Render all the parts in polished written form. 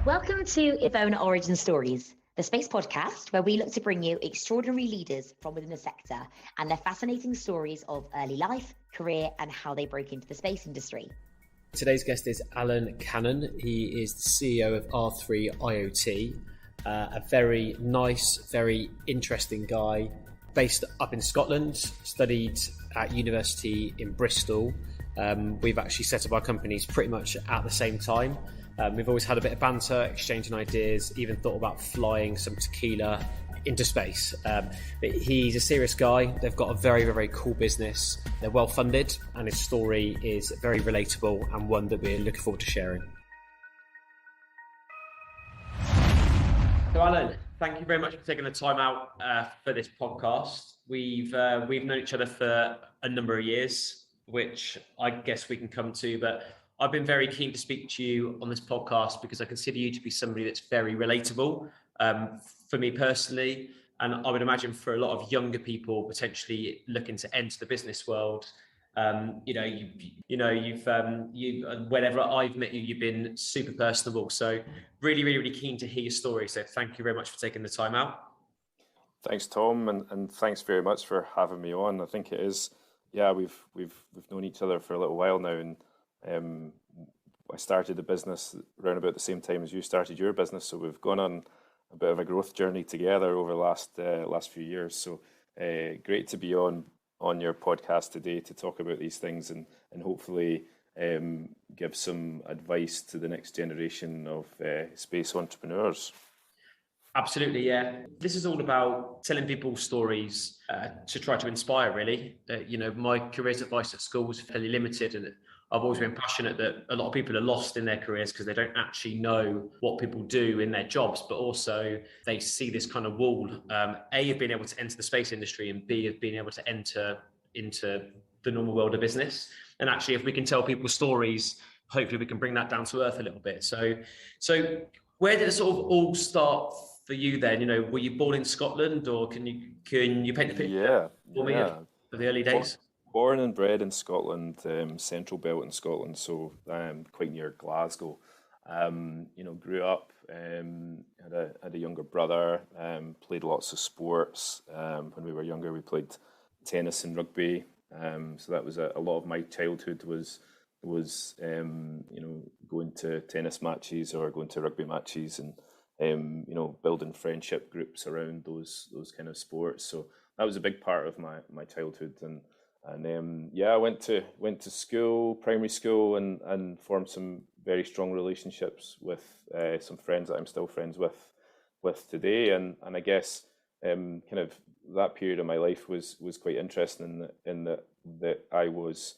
Welcome to EVONA Origin Stories, the space podcast where we look to bring you extraordinary leaders from within the sector and their fascinating stories of early life, career, and how they broke into the space industry. Today's guest is Allan Cannon. He is the CEO of R3 IoT, a very nice, very interesting guy, based up in Scotland, studied at university in Bristol. We've actually set up our companies pretty much at the same time. We've always had a bit of banter, exchanging ideas, even thought about flying some tequila into space. But he's a serious guy. They've got a very, very cool business. They're well funded, and his story is very relatable and one that we're looking forward to sharing. So Allan, thank you very much for taking the time out for this podcast. We've known each other for a number of years, which I guess we can come to, but I've been very keen to speak to you on this podcast because I consider you to be somebody that's very relatable for me personally, and I would imagine for a lot of younger people potentially looking to enter the business world. You've whenever I've met you, you've been super personable. So really keen to hear your story. So thank you very much for taking the time out. Thanks, Tom, and thanks very much for having me on. I think it is, yeah, we've known each other for a little while now, and I started the business around about the same time as you started your business, so we've gone on a bit of a growth journey together over the last few years. So great to be on your podcast today to talk about these things and hopefully give some advice to the next generation of space entrepreneurs. Absolutely, yeah. This is all about telling people stories to try to inspire, really. My careers advice at school was fairly limited, and I've always been passionate that a lot of people are lost in their careers because they don't actually know what people do in their jobs, but also they see this kind of wall, A, of being able to enter the space industry, and B, of being able to enter into the normal world of business. And actually, if we can tell people stories, hopefully we can bring that down to earth a little bit. So where did it sort of all start for you then? Were you born in Scotland, or can you paint the picture for me of the early days? Born and bred in Scotland, Central Belt in Scotland, so quite near Glasgow. Grew up, had a younger brother, played lots of sports. When we were younger, we played tennis and rugby. So that was a lot of my childhood was going to tennis matches or going to rugby matches and building friendship groups around those kind of sports. So that was a big part of my childhood, and I went to school, primary school, and formed some very strong relationships with some friends that I'm still friends with today. And I guess kind of that period of my life was quite interesting in that I was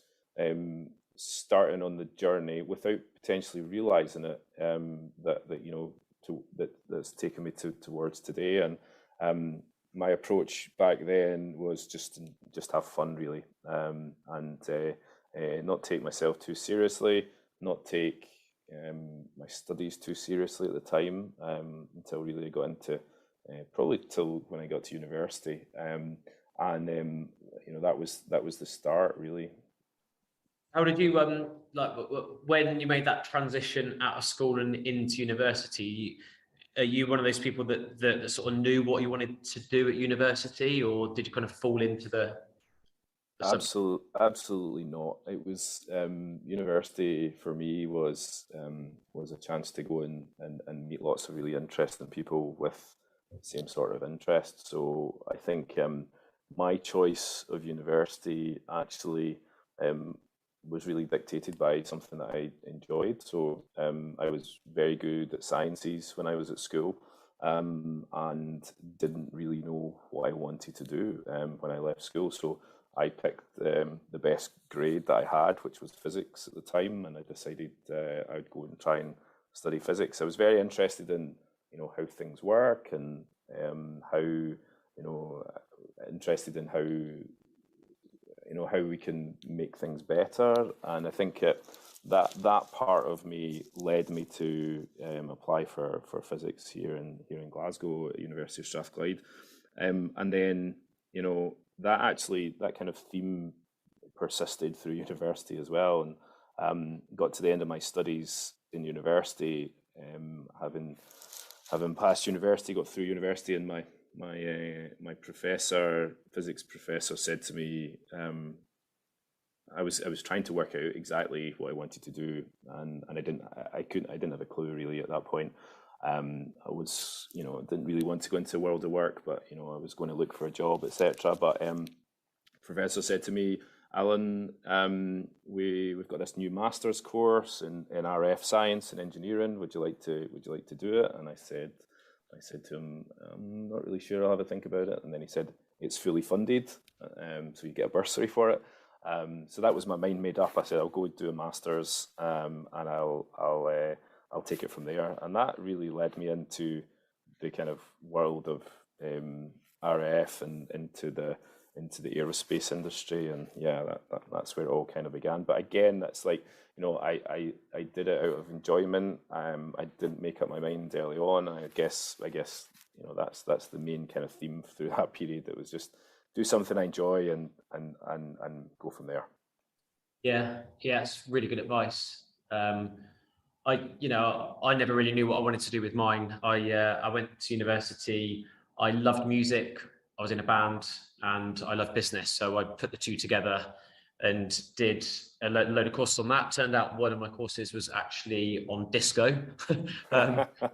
starting on the journey without potentially realizing it, that's taken me towards today. And my approach back then was just have fun, really, and not take myself too seriously, not take my studies too seriously at the time, until really I got into probably till when I got to university, that was the start, really. How did you when you made that transition out of school and into university? Are you one of those people that sort of knew what you wanted to do at university, or did you kind of fall into the Absolutely not. It was university for me was a chance to go in and meet lots of really interesting people with the same sort of interest. So I think my choice of university actually was really dictated by something that I enjoyed. So I was very good at sciences when I was at school, and didn't really know what I wanted to do when I left school. So I picked the best grade that I had, which was physics at the time, and I decided I would go and try and study physics. I was very interested in how things work, and interested in how we can make things better. And I think that part of me led me to apply for physics here in Glasgow at University of Strathclyde, and then that kind of theme persisted through university as well, and got to the end of my studies in university, having passed university, got through university, and my professor, physics professor, said to me, I was trying to work out exactly what I wanted to do, and I didn't have a clue really at that point. I was, didn't really want to go into the world of work, but I was going to look for a job, etc. But professor said to me, Alan, we've got this new master's course in RF science and engineering. Would you like to do it? And I said to him, I'm not really sure. I'll have a think about it. And then he said, it's fully funded, so you get a bursary for it. So that was my mind made up. I said, I'll go do a master's, and I'll take it from there. And that really led me into the kind of world of RF and into the aerospace industry. And yeah, that's where it all kind of began. But again, that's like, I did it out of enjoyment. I didn't make up my mind early on. I guess that's the main kind of theme through that period. It was just do something I enjoy and go from there. Yeah, it's really good advice. I never really knew what I wanted to do with mine. I went to university. I loved music. I was in a band, and I loved business. So I put the two together and did a load of courses on that. Turned out one of my courses was actually on disco.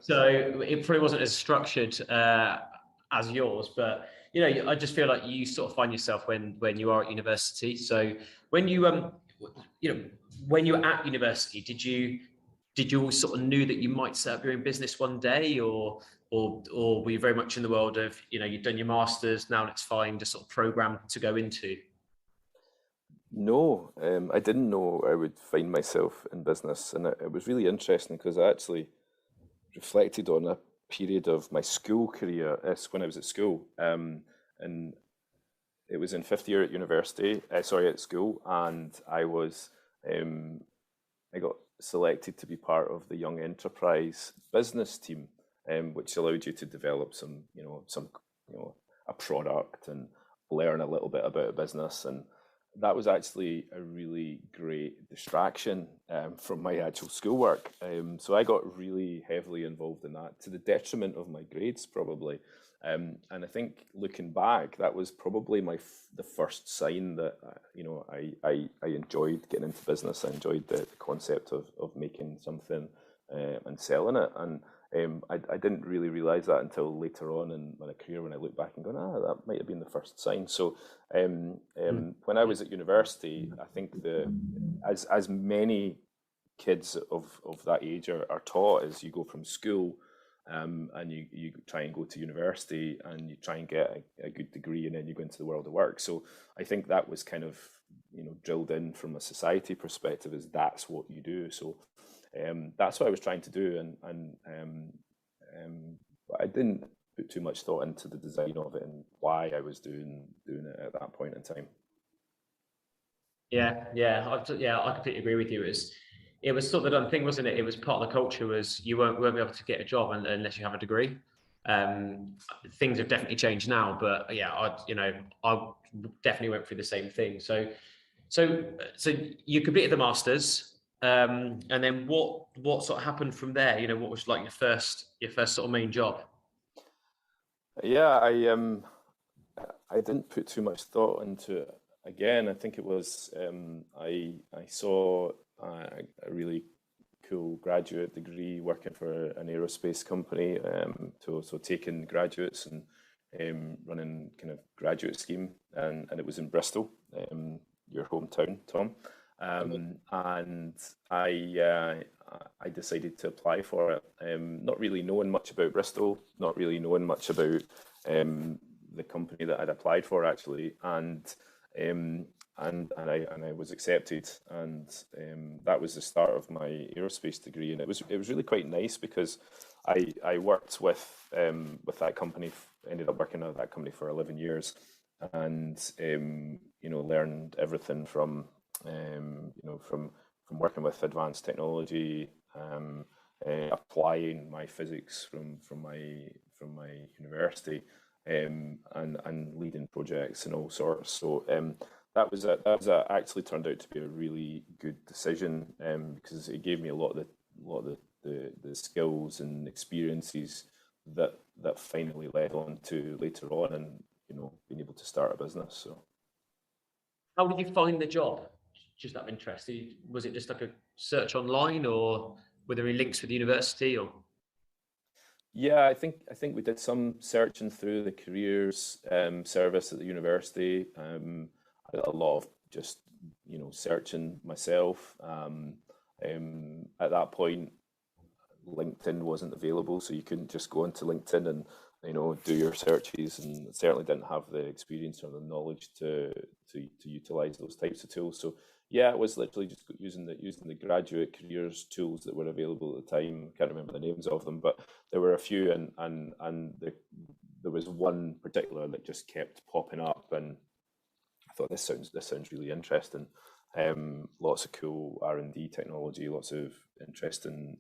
So it probably wasn't as structured as yours, but I just feel like you sort of find yourself when you are at university. So when you when you were at university, did you always sort of knew that you might set up your own business one day, or were you very much in the world of, you've done your masters, now let's find a sort of program to go into? No, I didn't know I would find myself in business, and it was really interesting because I actually reflected on a period of my school career when I was at school, and it was in fifth year at at school, and I got selected to be part of the Young Enterprise business team, which allowed you to develop a product and learn a little bit about a business. And that was actually a really great distraction from my actual schoolwork. So I got really heavily involved in that, to the detriment of my grades, probably. And I think looking back, that was probably the first sign that I enjoyed getting into business. I enjoyed the concept of making something and selling it. And I didn't really realize that until later on in my career, when I look back and go, that might have been the first sign. So when I was at university, I think as many kids of that age are taught, as you go from school and you try and go to university and you try and get a good degree, and then you go into the world of work. So I think that was kind of drilled in from a society perspective, is that's what you do. So that's what I was trying to do, and I didn't put too much thought into the design of it and why I was doing it at that point in time. I completely agree with you. It was sort of the done thing, wasn't it? It was part of the culture, was you won't be able to get a job unless you have a degree. Things have definitely changed now, but yeah, I definitely went through the same thing. So you completed the masters. And then what sort of happened from there? What was like your first sort of main job? Yeah, I didn't put too much thought into it. Again, I think it was I saw a really cool graduate degree working for an aerospace company, so taking graduates and running kind of graduate scheme, and it was in Bristol, your hometown, Tom. And I decided to apply for it, not really knowing much about Bristol, not really knowing much about the company that I'd applied for, actually, and I was accepted, and that was the start of my aerospace degree. And it was really quite nice, because I worked with that company, ended up working at that company for 11 years, and learned everything from working with advanced technology, applying my physics from my university, and leading projects and all sorts. So that was actually turned out to be a really good decision, because it gave me a lot of the skills and experiences that finally led on to later on, and being able to start a business. So, how did you find the job? Just out of interest, was it just like a search online, or were there any links with the university? Or yeah, I think we did some searching through the careers service at the university. A lot of just searching myself. At that point, LinkedIn wasn't available, so you couldn't just go into LinkedIn and do your searches, and certainly didn't have the experience or the knowledge to utilize those types of tools. So yeah, it was literally just using the graduate careers tools that were available at the time. I can't remember the names of them, but there were a few, and there was one particular that just kept popping up, and I thought this sounds really interesting. Lots of cool R&D technology, lots of interesting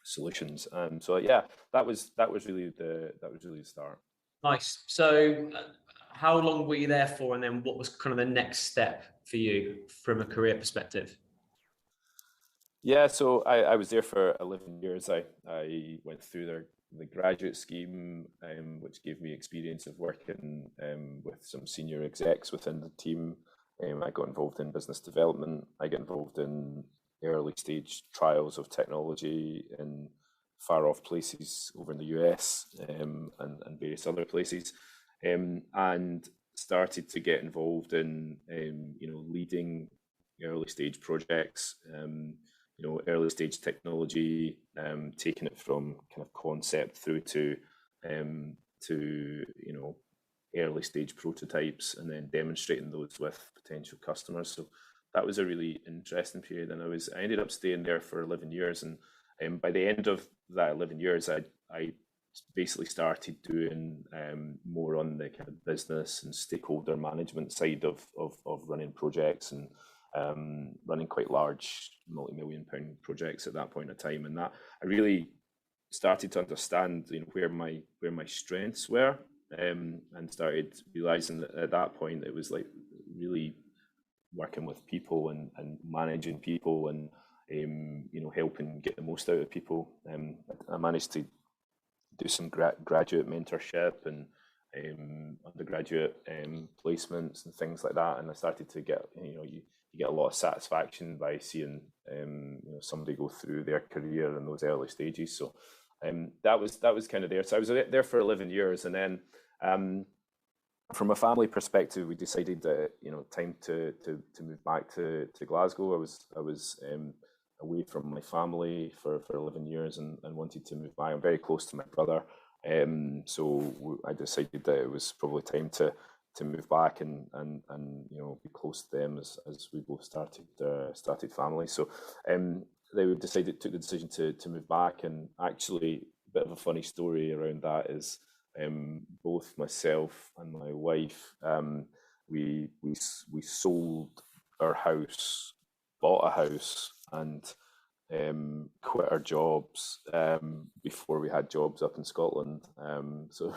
solutions. So yeah, that was really the start. nice. So, how long were you there for, and then what was kind of the next step for you from a career perspective? Yeah, so I was there for 11 years. I went through the graduate scheme, which gave me experience of working with some senior execs within the team. I got involved in business development. I got involved in early stage trials of technology in far off places over in the US, and various other places, and started to get involved in leading early stage projects, early stage technology, taking it from kind of concept through to early stage prototypes, and then demonstrating those with potential customers. So that was a really interesting period, and I ended up staying there for 11 years. And by the end of that 11 years, I basically started doing more on the kind of business and stakeholder management side of running projects, and running quite large multi-million-pound projects at that point in time. And that I really started to understand where my strengths were, and started realizing that at that point it was like really working with people and managing people, and helping get the most out of people. I managed to do some graduate mentorship and undergraduate placements and things like that, and I started to get you get a lot of satisfaction by seeing somebody go through their career in those early stages. So that was kind of there. So I was there for 11 years, and then from a family perspective, we decided that time to move back to Glasgow. I was away from my family for 11 years, and wanted to move back. I'm very close to my brother, so I decided that it was probably time to move back and be close to them as we both started family. So they took the decision to move back. And actually, a bit of a funny story around that is, both myself and my wife, we sold our house, bought a house, and quit our jobs before we had jobs up in Scotland. So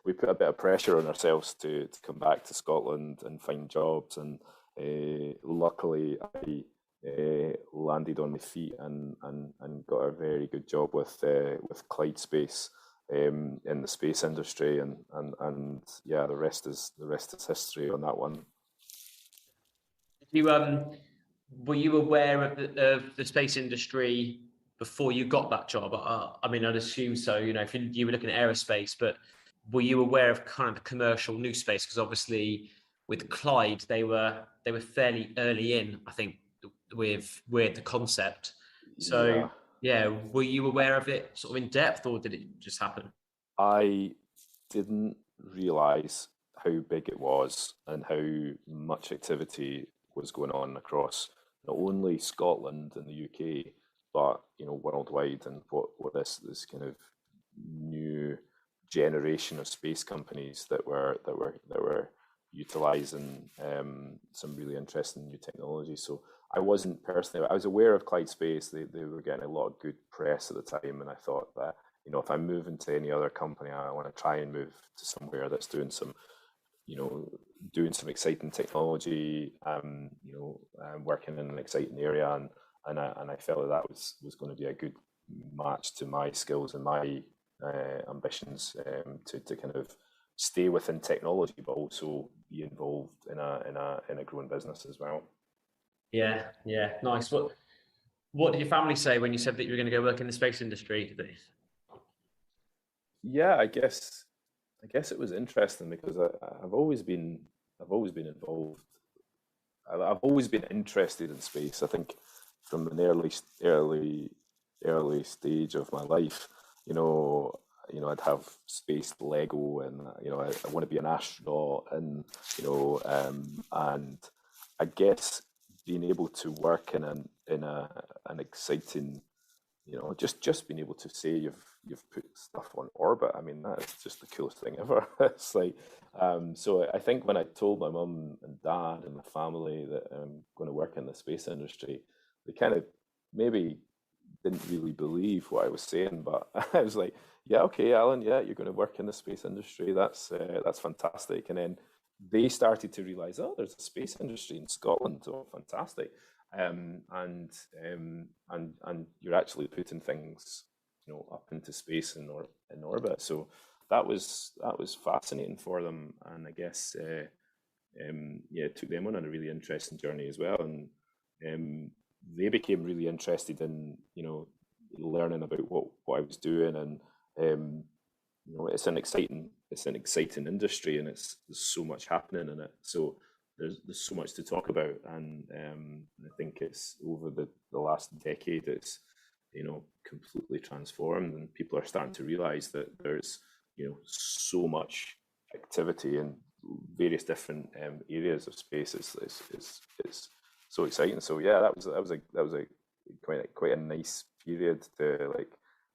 we put a bit of pressure on ourselves to come back to Scotland and find jobs. And luckily, I landed on my feet and got a very good job with Clyde Space in the space industry. And yeah, the rest is history on that one. Were you aware of the space industry before you got that job? I mean, I'd assume so. If you were looking at aerospace, but were you aware of kind of the commercial new space? Because obviously, with Clyde, they were fairly early in, I think, with the concept. So yeah, were you aware of it sort of in depth, or did it just happen? I didn't realize how big it was and how much activity was going on across not only Scotland and the UK, but worldwide, and what this kind of new generation of space companies that were utilizing some really interesting new technology. So I was aware of Clyde Space. They were getting a lot of good press at the time, and I thought that if I move into any other company, I want to try and move to somewhere that's doing some exciting technology, working in an exciting area, and I felt that was going to be a match to my skills and my ambitions, to kind of stay within technology, but also be involved in a growing business as well. Yeah, nice. What did your family say when you said that you were going to go work in the space industry? Yeah, I guess it was interesting because I've always been involved. I've always been interested in space. I think from an early stage of my life, I'd have space Lego, and I want to be an astronaut, and and I guess being able to work in an exciting, just being able to say you've put stuff on orbit. I mean, that's just the coolest thing ever. It's like, so I think when I told my mum and dad and my family that I'm going to work in the space industry, they kind of maybe didn't really believe what I was saying, but I was like, yeah, okay, Alan, yeah, you're going to work in the space industry. That's fantastic. And then they started to realize, oh, there's a space industry in Scotland. Oh, fantastic. And you're actually putting things, up into space and or in orbit. So that was fascinating for them, and I guess it took them on a really interesting journey as well. And they became really interested in learning about what I was doing, and it's an exciting industry, and there's so much happening in it. So there's so much to talk about, and I think it's over the last decade, it's completely transformed, and people are starting to realize that there's so much activity in various different areas of space. Is so exciting. So yeah, that was a quite a nice period to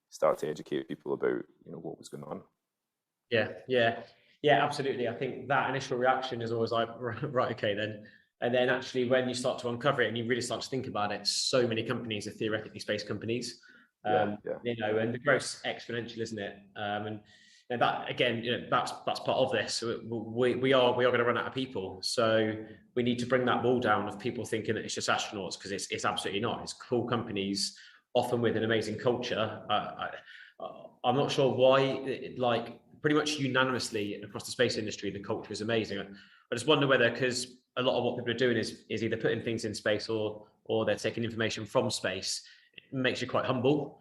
start to educate people about what was going on. Yeah, absolutely. I think that initial reaction is always like, right, okay, then. And then actually when you start to uncover it and you really start to think about it, so many companies are theoretically space companies. And the growth's exponential, isn't it? And that, again, that's part of this. We are going to run out of people, so we need to bring that wall down of people thinking that it's just astronauts, because it's absolutely not. It's cool companies, often with an amazing culture. I'm not sure why, pretty much unanimously across the space industry, the culture is amazing. I just wonder whether, because a lot of what people are doing is either putting things in space or they're taking information from space, it makes you quite humble,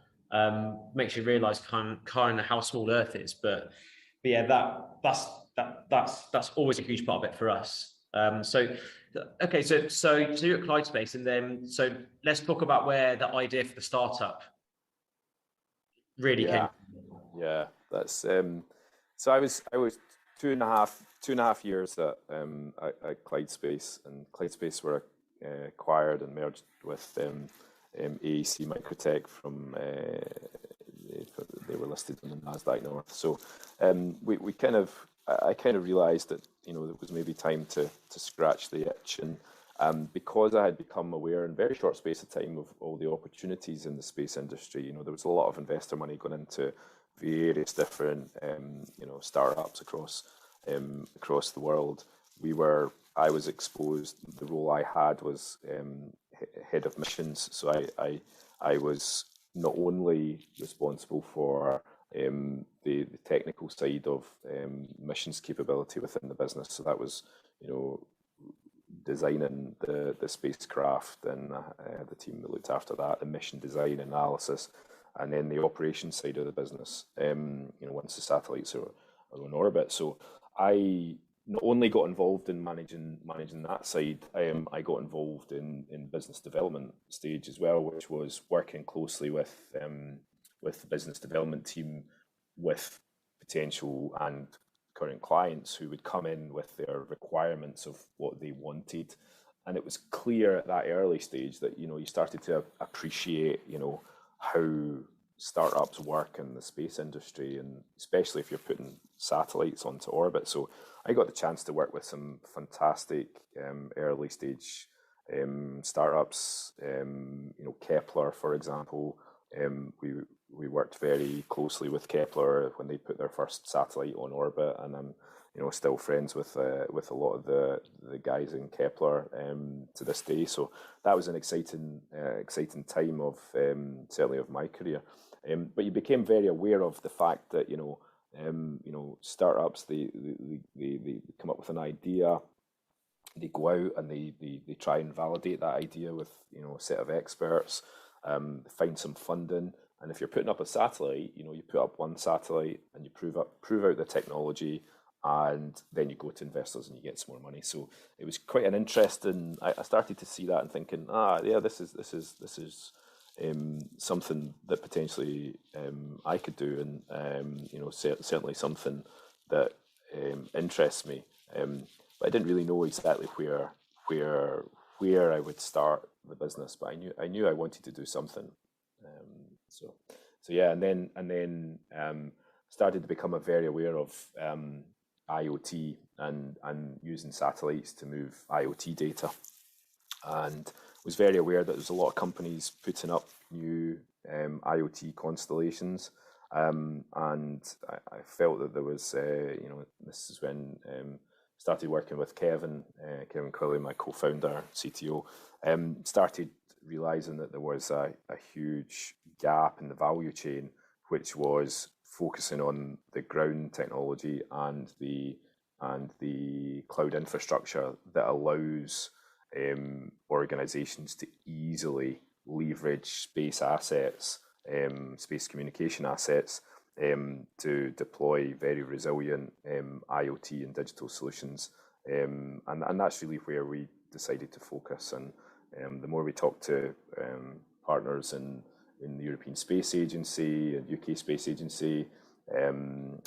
makes you realize kind of how small Earth is. But yeah, that's always a huge part of it for us. So you're at Clyde Space, and then so let's talk about where the idea for the startup really came. Yeah, that's so I was 2.5 years at Clyde Space, and Clyde Space were acquired and merged with AEC Microtech from they were listed on the Nasdaq North. So I kind of realized that it was maybe time to scratch the itch, and because I had become aware in very short space of time of all the opportunities in the space industry, there was a lot of investor money going into various different startups across the world. I was exposed. The role I had was head of missions, so I was not only responsible for the technical side of missions capability within the business. So that was designing the spacecraft, and the team that looked after that, the mission design analysis, and then the operations side of the business, once the satellites are on orbit. So I not only got involved in managing that side, I got involved in business development stage as well, which was working closely with the business development team, with potential and current clients who would come in with their requirements of what they wanted. And it was clear at that early stage that you started to appreciate how startups work in the space industry, and especially if you're putting satellites onto orbit. So I got the chance to work with some fantastic early stage startups, Kepler, for example, we worked very closely with Kepler when they put their first satellite on orbit, and I'm still friends with a lot of the guys in Kepler to this day. So that was an exciting time of certainly of my career. But you became very aware of the fact that startups they come up with an idea, they go out and they try and validate that idea with a set of experts, find some funding, and if you're putting up a satellite, you put up one satellite and you prove out the technology, and then you go to investors and you get some more money. So it was quite an interesting. I started to see that and thinking, this is something that potentially I could do, and certainly something that interests me. But I didn't really know exactly where I would start the business, but I knew I wanted to do something. So yeah, and then started to become very aware of IoT and using satellites to move IoT data, and was very aware that there's a lot of companies putting up new IoT constellations, and I felt that there was this is when started working with Kevin Quilly, my co-founder, CTO, started realizing that there was a huge gap in the value chain, which was focusing on the ground technology and the cloud infrastructure that allows organizations to easily leverage space assets, space communication assets, to deploy very resilient IoT and digital solutions, and that's really where we decided to focus. And the more we talked to partners in the European Space Agency and UK Space Agency, and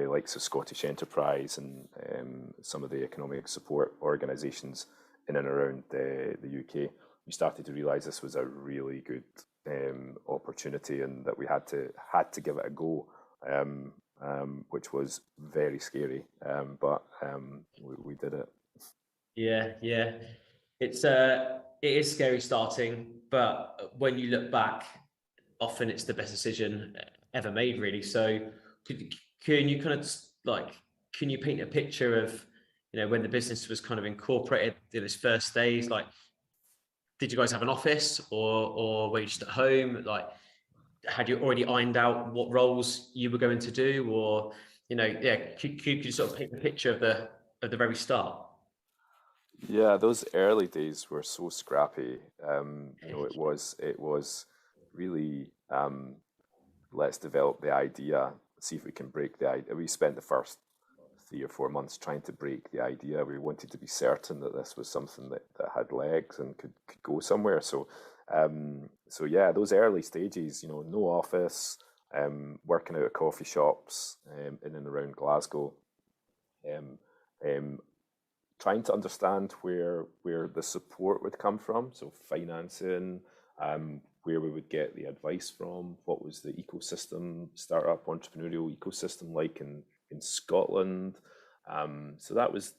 likes of Scottish Enterprise and some of the economic support organisations in and around the UK, we started to realise this was a really good opportunity, and that we had to give it a go, which was very scary, but we did it. Yeah. It is scary starting, but when you look back, often it's the best decision ever made, really. So can you kind of can you paint a picture of when the business was kind of incorporated in its first days? Like, did you guys have an office, or were you just at home? Like, had you already ironed out what roles you were going to do, or could you sort of paint the picture of the very start? Yeah, those early days were so scrappy. It was really let's develop the idea, see if we can break the idea. We spent the first 3 or 4 months trying to break the idea. We wanted to be certain that this was something that had legs and could go somewhere. So yeah, those early stages, no office, working out of coffee shops in and around Glasgow, trying to understand where the support would come from, so financing, where we would get the advice from, what was the ecosystem, startup entrepreneurial ecosystem like in Scotland. So that was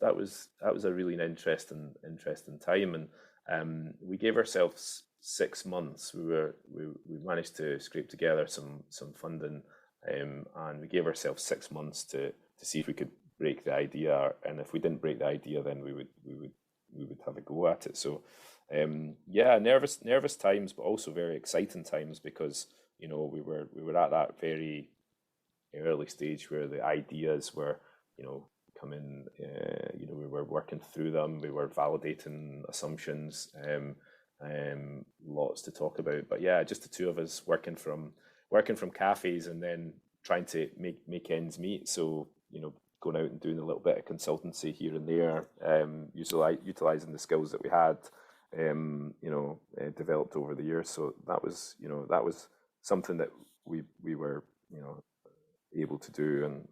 a really interesting time, and we gave ourselves 6 months. We managed to scrape together some funding, and we gave ourselves 6 months to see if we could break the idea, and if we didn't break the idea, then we would have a go at it. So yeah, nervous times, but also very exciting times, because we were at that very early stage where the ideas were coming. We were working through them, we were validating assumptions, lots to talk about. But yeah, just the two of us working from cafes and then trying to make ends meet. So going out and doing a little bit of consultancy here and there, utilizing the skills that we had, developed over the years. So that was something that we were, able to do, and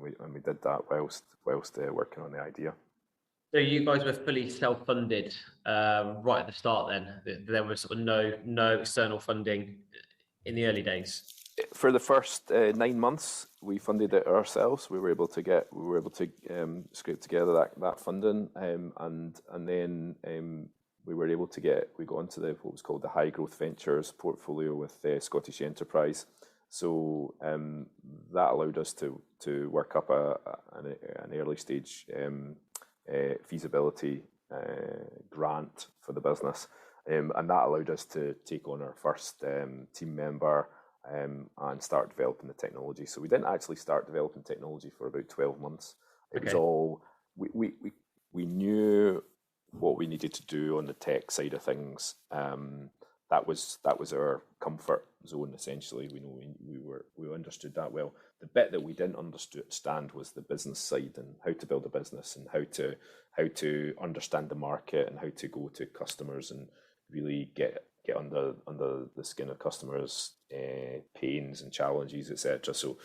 we did that whilst working on the idea. So you guys were fully self-funded right at the start. Then there was sort of no external funding in the early days. For the first 9 months, we funded it ourselves. We were able to scrape together that funding, and then we were able to we got onto what was called the High Growth Ventures portfolio with Scottish Enterprise. So that allowed us to work up an early stage feasibility grant for the business, and that allowed us to take on our first team member and start developing the technology. So we didn't actually start developing technology for about 12 months. It was all we knew what we needed to do on the tech side of things. That was our comfort zone, essentially. We understood that well. The bit that we didn't understand was the business side and how to build a business and how to understand the market and how to go to customers and really get under the skin of customers' pains and challenges, etc. So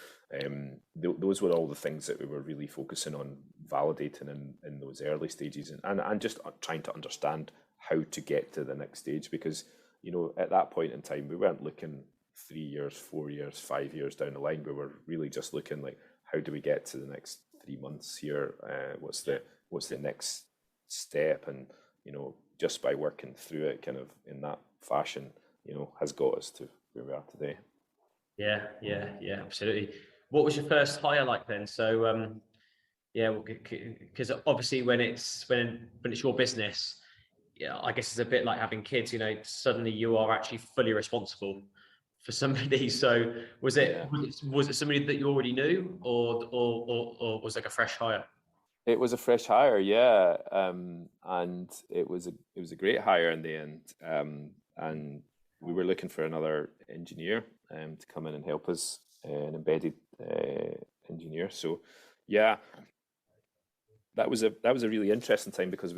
those were all the things that we were really focusing on validating in those early stages, and just trying to understand how to get to the next stage, because at that point in time we weren't looking 3 years, 4 years, 5 years down the line. We were really just looking like, how do we get to the next 3 months here? What's the next step? And just by working through it kind of in that fashion, has got us to where we are today. Yeah, absolutely. What was your first hire like then? So because obviously when it's your business, I guess it's a bit like having kids. Suddenly you are actually fully responsible for somebody. So was it somebody that you already knew, or was it like a fresh hire? It was a fresh hire, yeah, and it was a great hire in the end. And we were looking for another engineer to come in and help us, an embedded engineer. So yeah, that was a really interesting time, because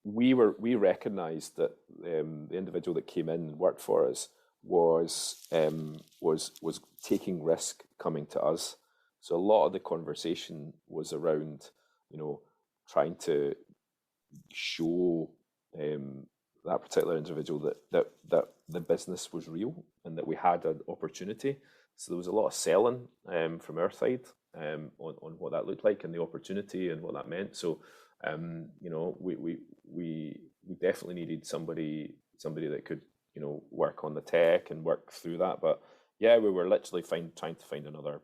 we recognized that the individual that came in and worked for us was taking risk coming to us. So a lot of the conversation was around, trying to show that particular individual that the business was real and that we had an opportunity. So there was a lot of selling from our side on what that looked like and the opportunity and what that meant. So we definitely needed somebody that could work on the tech and work through that. But yeah, we were literally trying to find another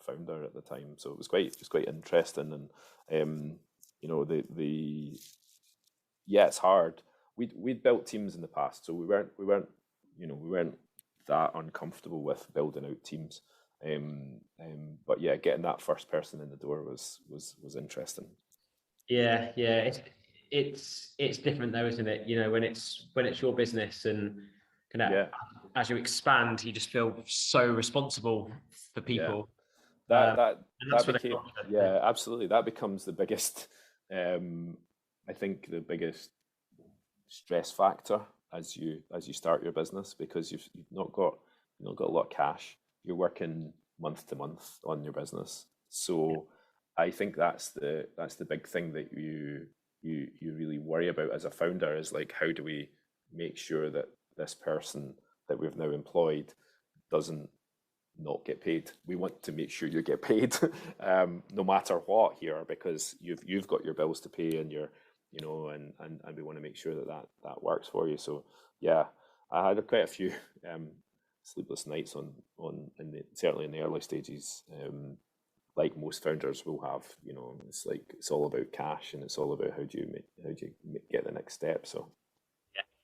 founder at the time. So it was quite interesting, and it's hard. We'd built teams in the past, so we weren't that uncomfortable with building out teams. But yeah, getting that first person in the door was interesting. Yeah, it's different though, isn't it? When it's your business, and as you expand, you just feel so responsible for people. That became, absolutely. That becomes the biggest, I think, the biggest stress factor as you start your business, because you've not got a lot of cash. You're working month to month on your business, so I think that's the big thing that you really worry about as a founder, is like, how do we make sure that this person that we've now employed doesn't not get paid? We want to make sure you get paid, no matter what here, because you've got your bills to pay, and and we want to make sure that works for you. So yeah, I had quite a few sleepless nights certainly in the early stages. Like most founders will have, it's all about cash, and it's all about how do you get the next step. So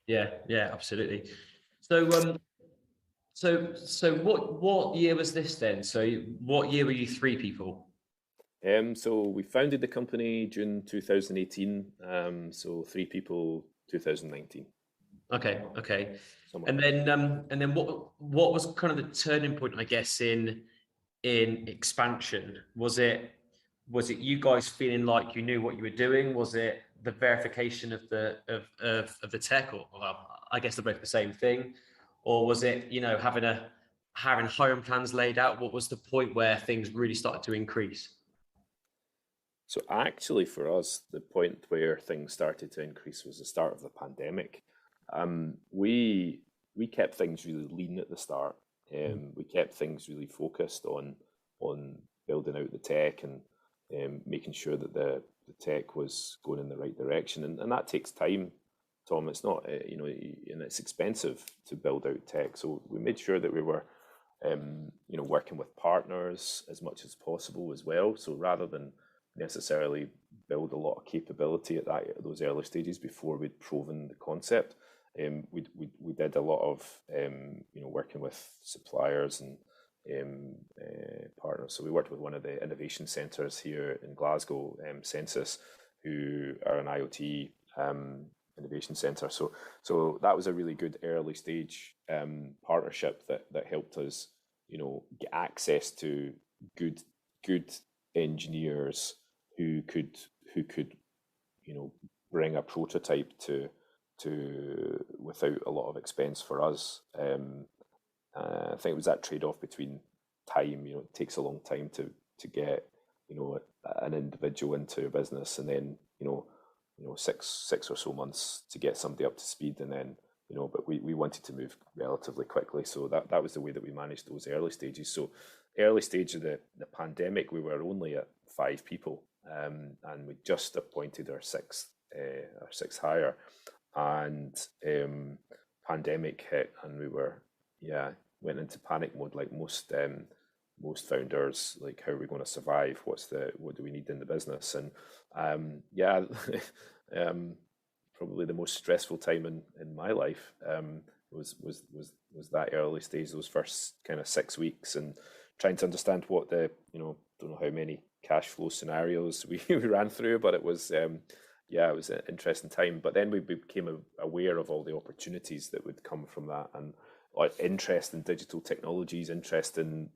yeah, absolutely. So what year was this then? So what year were you 3 people? So we founded the company June 2018. So 3 people 2019. Okay. And then what was kind of the turning point, I guess, in expansion? Was it you guys feeling like you knew what you were doing? Was it the verification of the tech, or I guess they're both the same thing? Or was it, having hiring plans laid out? What was the point where things really started to increase? So actually for us, the point where things started to increase was the start of the pandemic. We kept things really lean at the start. We kept things really focused on building out the tech and making sure that the the tech was going in the right direction, and that takes time, Tom. It's not, and it's expensive to build out tech. So we made sure that we were, working with partners as much as possible as well. So rather than necessarily build a lot of capability at those early stages before we'd proven the concept, we did a lot of working with suppliers and partners. So we worked with one of the innovation centres here in Glasgow, Census, who are an IoT innovation centre. So that was a really good early stage partnership that helped us, get access to good engineers who could bring a prototype to without a lot of expense for us. I think it was that trade-off between time. It takes a long time to get an individual into a business, and then 6 or so months to get somebody up to speed, and then but we wanted to move relatively quickly, so that was the way that we managed those early stages. So early stage of the pandemic, we were only at 5 people, and we just appointed our sixth hire, and pandemic hit, and we went into panic mode, like most founders. Like, how are we going to survive? What do we need in the business? And probably the most stressful time in my life was that early stage, those first kind of 6 weeks, and trying to understand what the don't know how many cash flow scenarios we ran through, but it was it was an interesting time. But then we became aware of all the opportunities that would come from that, and interest in digital technologies, interest in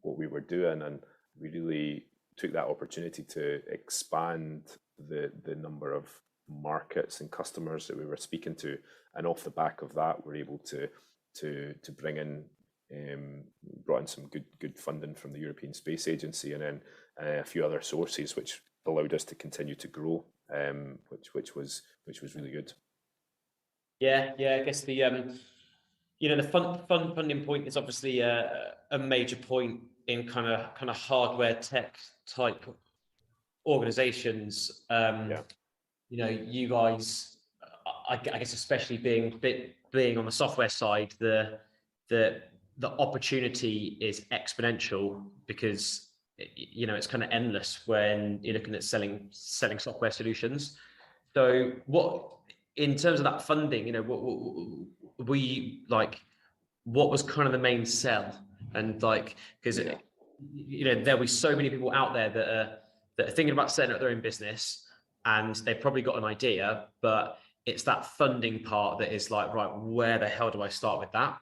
what we were doing, and we really took that opportunity to expand the number of markets and customers that we were speaking to, and off the back of that, we're able to bring in brought in some good funding from the European Space Agency, and then a few other sources, which allowed us to continue to grow, which was really good. Yeah, I guess the the funding point is obviously a major point in kind of hardware tech type organizations. You guys, I guess, especially being on the software side, the opportunity is exponential, because it's kind of endless when you're looking at selling software solutions. So what, in terms of that funding, what was kind of the main sell? And because there'll be so many people out there that are thinking about setting up their own business, and they've probably got an idea, but it's that funding part that is like, right, where the hell do I start with that?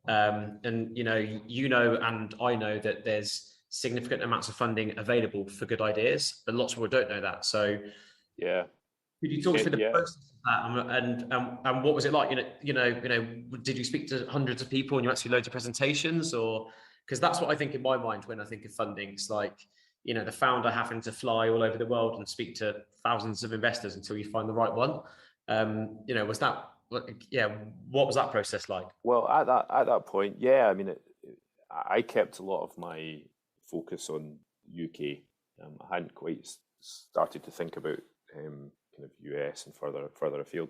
And and I know that there's significant amounts of funding available for good ideas, but lots of people don't know that. So could you talk through the process of that, and what was it like? Did you speak to hundreds of people and you actually loads of presentations, or because that's what I think in my mind when I think of funding. It's like the founder having to fly all over the world and speak to thousands of investors until you find the right one. Was that what was that process like? Well, at that point, I kept a lot of my focus on UK. I hadn't quite started to think about kind of US and further afield.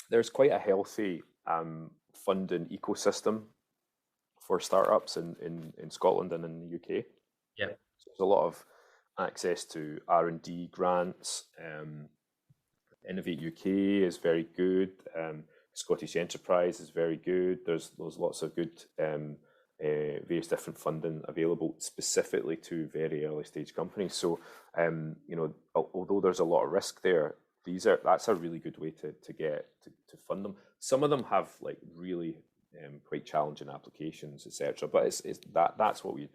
There's quite a healthy funding ecosystem for startups in Scotland and in the UK. Yeah, so there's a lot of access to R&D grants. Innovate UK is very good. Scottish Enterprise is very good. There's lots of good various different funding available specifically to very early stage companies. So although there's a lot of risk there, that's a really good way to get to fund them. Some of them have like really quite challenging applications, etc. But that's what we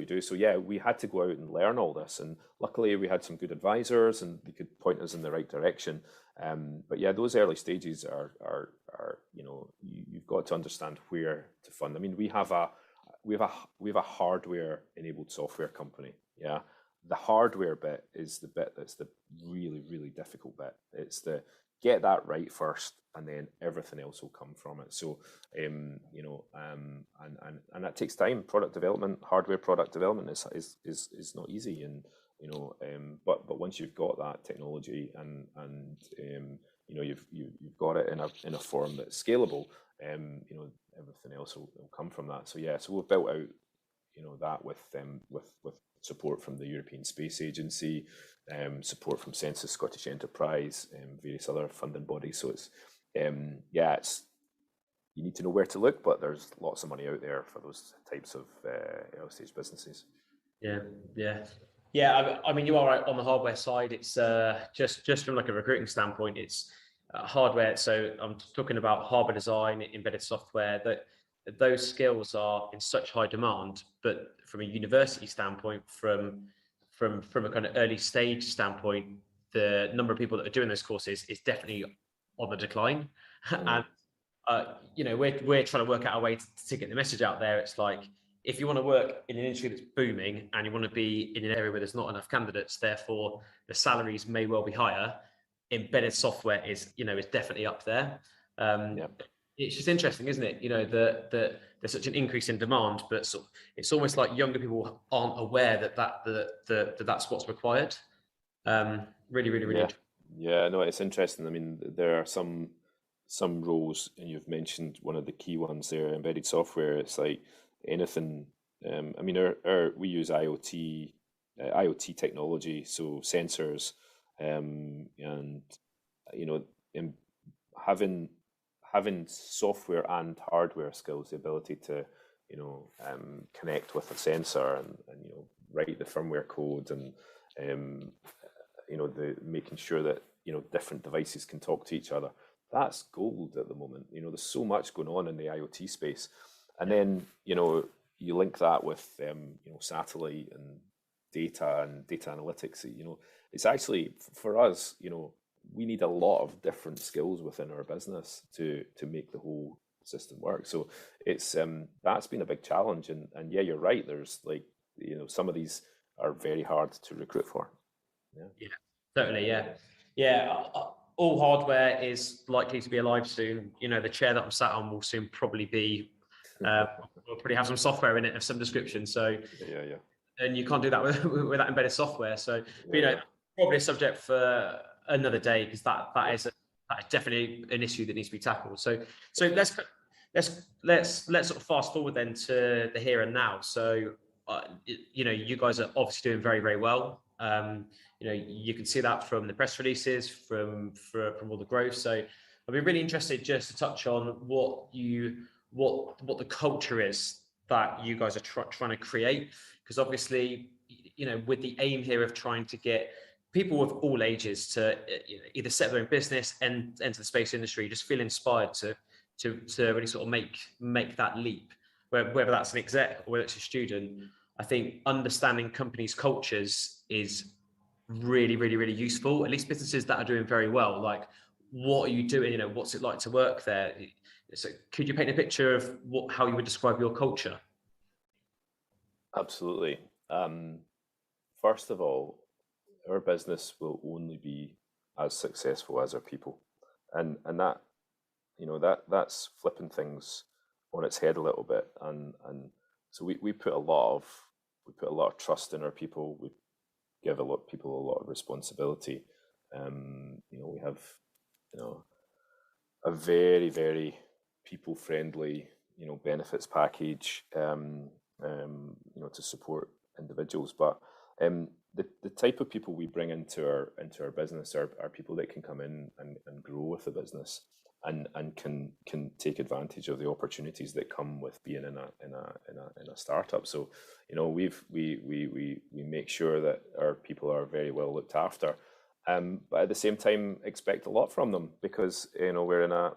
do. So we had to go out and learn all this, and luckily we had some good advisors and they could point us in the right direction. But those early stages are you've got to understand where to fund. I mean, we have a hardware enabled software company. The hardware bit is the bit that's the really, really difficult bit. It's the get that right first, and then everything else will come from it. So, and that takes time. Product development, hardware product development is not easy, and but once you've got that technology and you've got it in a form that's scalable, everything else will come from that. So yeah, so we've built out that with support from the European Space Agency, support from Census Scottish Enterprise, various other funding bodies. So it's you need to know where to look, but there's lots of money out there for those types of early stage businesses. Yeah. I mean, you are right on the hardware side. It's just from like a recruiting standpoint, it's hardware. So I'm talking about hardware design, embedded software. That those skills are in such high demand. But from a university standpoint, from a kind of early stage standpoint, the number of people that are doing those courses is definitely on the decline. And we're trying to work out a way to get the message out there. It's like, if you want to work in an industry that's booming and you want to be in an area where there's not enough candidates, therefore the salaries may well be higher, embedded software is definitely up there. It's just interesting, isn't it? That there's such an increase in demand, but it's almost like younger people aren't aware that that's what's required. Really interesting. Yeah, no, it's interesting. I mean, there are some roles, and you've mentioned one of the key ones there, embedded software. It's like anything. I mean, we use IoT technology, so sensors, and having software and hardware skills, the ability to connect with a sensor and write the firmware code, and the making sure that different devices can talk to each other. That's gold at the moment. There's so much going on in the IoT space, and then you link that with satellite and data analytics. It's actually, for us, we need a lot of different skills within our business to make the whole system work. So it's that's been a big challenge, and yeah, you're right. There's some of these are very hard to recruit for. Yeah, certainly. Yeah. All hardware is likely to be alive soon. The chair that I'm sat on will soon probably be. We'll probably have some software in it of some description. So yeah. And you can't do that with that embedded software. So probably a subject for another day, because that is definitely an issue that needs to be tackled. So let's sort of fast forward then to the here and now. So you guys are obviously doing very, very well. You can see that from the press releases, from all the growth. So I'd be really interested just to touch on what the culture is that you guys are trying to create, because obviously, with the aim here of trying to get people of all ages to either set their own business and enter the space industry, just feel inspired to really sort of make that leap, whether that's an exec or whether it's a student. I think understanding companies' cultures is really, really, really useful. At least businesses that are doing very well, like, what are you doing? What's it like to work there? So could you paint a picture of how you would describe your culture? Absolutely. First of all, our business will only be as successful as our people, and that that's flipping things on its head a little bit, and so we put a lot of trust in our people. We give people a lot of responsibility. We have a very, very people friendly benefits package to support individuals, but the type of people we bring into our business are people that can come in and grow with the business, and can take advantage of the opportunities that come with being in a startup. So we make sure that our people are very well looked after, but at the same time expect a lot from them, because we're in a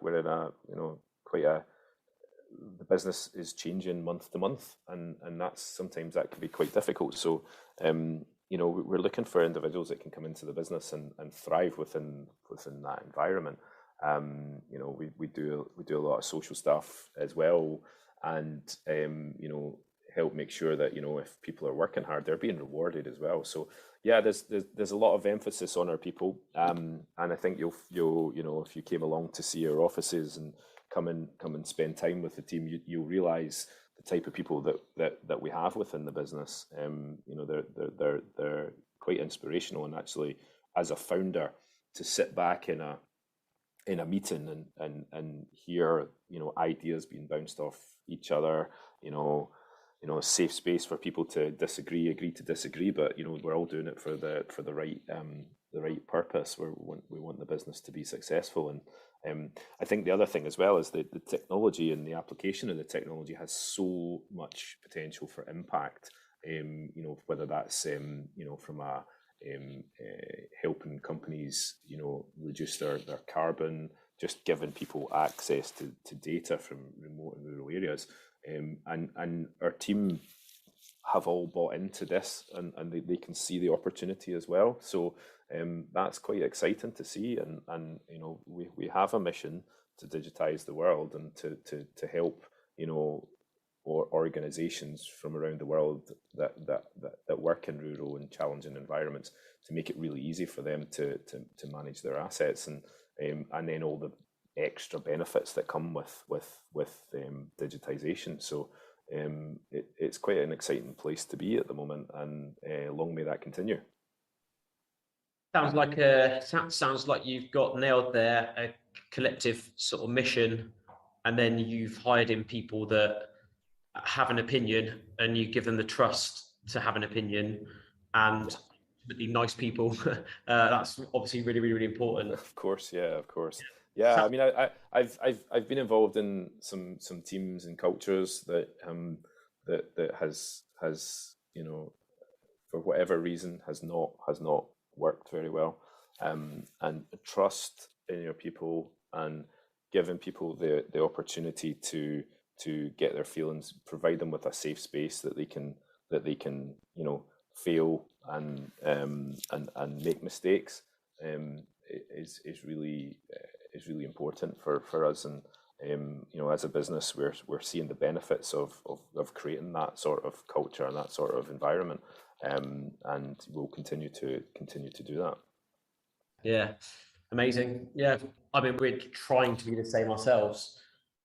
the business is changing month to month, and sometimes that can be quite difficult. So we're looking for individuals that can come into the business and thrive within that environment. We do a lot of social stuff as well, and help make sure that, you know, if people are working hard, they're being rewarded as well. So yeah, there's a lot of emphasis on our people, and I think you'll you know, if you came along to see our offices and come and spend time with the team, you'll realize the type of people that we have within the business. You know, they're quite inspirational, and actually, as a founder, to sit back in a meeting and hear, you know, ideas being bounced off each other, you know, a safe space for people to agree to disagree, but, you know, we're all doing it for the right purpose. We want the business to be successful. And I think the other thing as well is that the technology and the application of the technology has so much potential for impact. You know, whether that's you know, from a helping companies, you know, reduce their carbon, just giving people access to data from remote and rural areas. And our team have all bought into this, and they can see the opportunity as well. So that's quite exciting to see. And you know, we have a mission to digitize the world and to help, you know, or organizations from around the world that work in rural and challenging environments, to make it really easy for them to manage their assets, and then all the extra benefits that come with digitization. So it's quite an exciting place to be at the moment, and long may that continue. Sounds like you've got nailed there, a collective sort of mission, and then you've hired in people that have an opinion, and you give them the trust to have an opinion, and really nice people. That's obviously really, really, really important. Of course, yeah, of course. Yeah, I mean, I've been involved in some teams and cultures that has, you know, for whatever reason has not worked very well. And trust in your people and giving people the opportunity to get their feelings, provide them with a safe space that they can you know, fail and make mistakes, is really important for us. And you know, as a business, we're seeing the benefits of creating that sort of culture and that sort of environment, and we'll continue to do that. Yeah, amazing. Yeah, I mean, we're trying to be the same ourselves.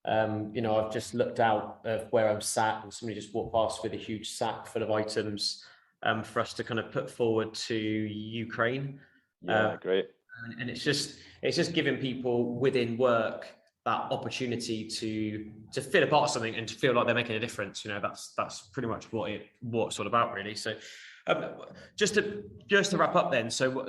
You know, I've just looked out of where I'm sat, and somebody just walked past with a huge sack full of items for us to kind of put forward to Ukraine. Yeah, great. And it's just giving people within work that opportunity to feel a part of something and to feel like they're making a difference. You know, that's pretty much what it's all about, really. So just to wrap up then, so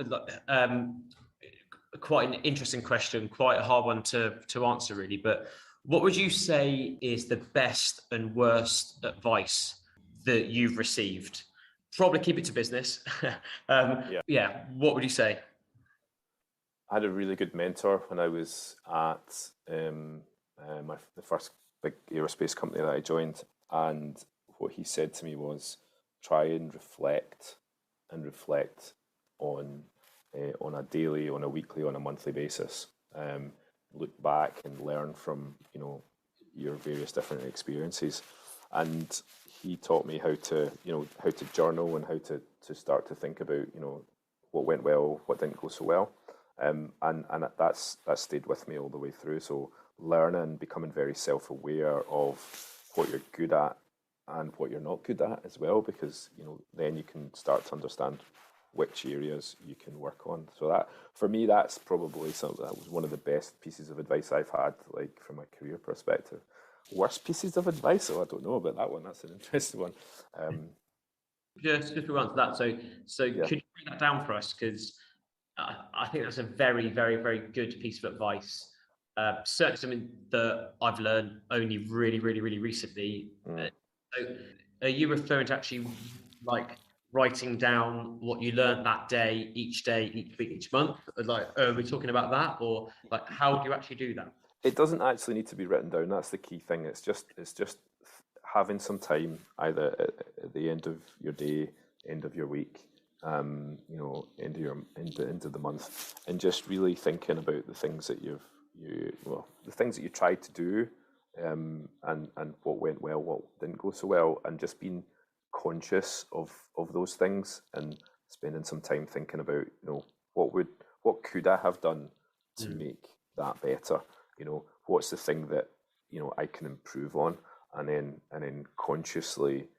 quite an interesting question, quite a hard one to answer, really, but what would you say is the best and worst advice that you've received? Probably keep it to business. Yeah, what would you say? I had a really good mentor when I was at the first big aerospace company that I joined, and what he said to me was, try and reflect on a daily, on a weekly, on a monthly basis. Look back and learn from, you know, your various different experiences. And he taught me how to journal and how to start to think about, you know, what went well, what didn't go so well. And that stayed with me all the way through. So learning, becoming very self-aware of what you're good at and what you're not good at as well, because, you know, then you can start to understand which areas you can work on. So that, for me, that's probably something that was one of the best pieces of advice I've had, like, from a career perspective. Worst pieces of advice? Oh, I don't know about that one. That's an interesting one. Just move on to that. So yeah. Could you break that down for us? Because I think that's a very, very, very good piece of advice. Certainly something that I've learned only really, really, really recently. So are you referring to actually, like, writing down what you learned that day, each week, each month? Like, are we talking about that, or like, how do you actually do that? It doesn't actually need to be written down. That's the key thing. It's just having some time, either at the end of your day, end of your week, you know, end of the month, and just really thinking about the things that the things that you tried to do and what went well, what didn't go so well, and just being conscious of those things and spending some time thinking about, what could I have done to make that better? What's the thing that I can improve on, and then consciously,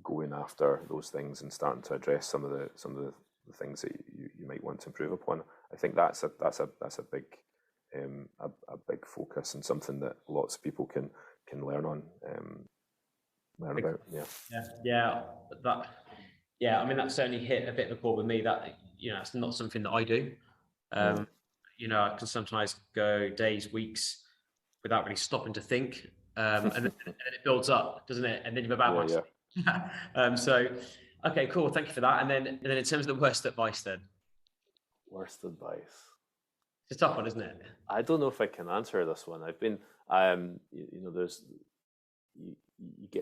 going after those things and starting to address some of the things that you might want to improve upon. I think that's a big a big focus, and something that lots of people can learn about. I mean, that certainly hit a bit of a chord with me. That it's not something that I do. I can sometimes go days, weeks without really stopping to think, and then it builds up, doesn't it? And then you're about so okay, cool, thank you for that. And then in terms of the worst advice, then worst advice, it's a tough one, isn't it? I don't know if I can answer this one. I've been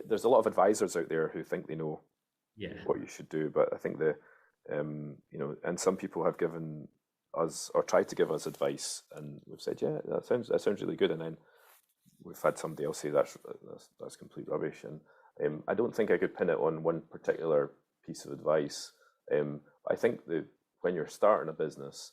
there's a lot of advisors out there who think they know what you should do, but I think and some people have given us or tried to give us advice, and we've said, that sounds really good, and then we've had somebody else say that's complete rubbish. And I don't think I could pin it on one particular piece of advice. I think that when you're starting a business,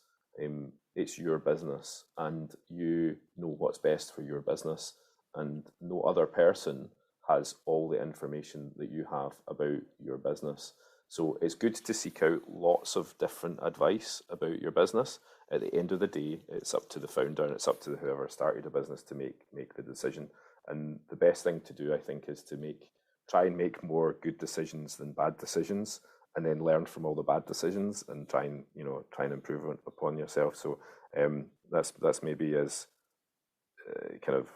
it's your business, and you know what's best for your business, and no other person has all the information that you have about your business. So it's good to seek out lots of different advice about your business. At the end of the day, it's up to the founder and it's up to whoever started a business to make the decision. And the best thing to do, I think, is to try and make more good decisions than bad decisions, and then learn from all the bad decisions and try and improve upon yourself. So that's maybe as kind of,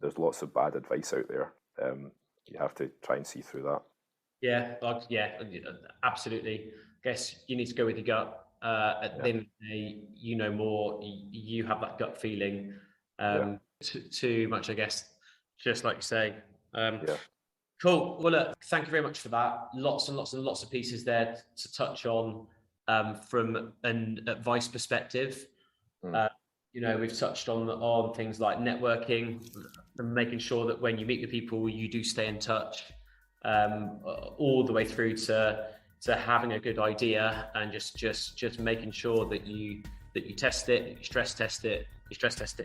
there's lots of bad advice out there. You have to try and see through that. Yeah, absolutely. I guess you need to go with your gut. At the end of the day, you know more. You have that gut feeling. Too much, I guess. Just like you say. Cool. Well, look, thank you very much for that. Lots and lots and lots of pieces there to touch on from an advice perspective. We've touched on things like networking and making sure that when you meet with people, you do stay in touch, all the way through to having a good idea and just making sure that you test it, you stress test it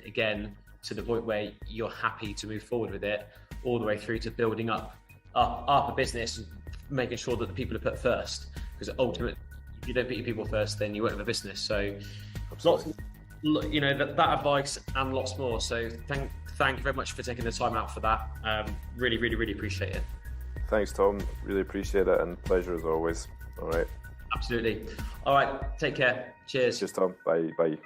again to the point where you're happy to move forward with it, all the way through to building up a business and making sure that the people are put first. Because ultimately, if you don't put your people first, then you won't have a business. So that advice and lots more. So thank you very much for taking the time out for that. Really, really, really appreciate it. Thanks, Tom. Really appreciate it, and pleasure as always. All right. Absolutely. All right. Take care. Cheers. Cheers, Tom. Bye.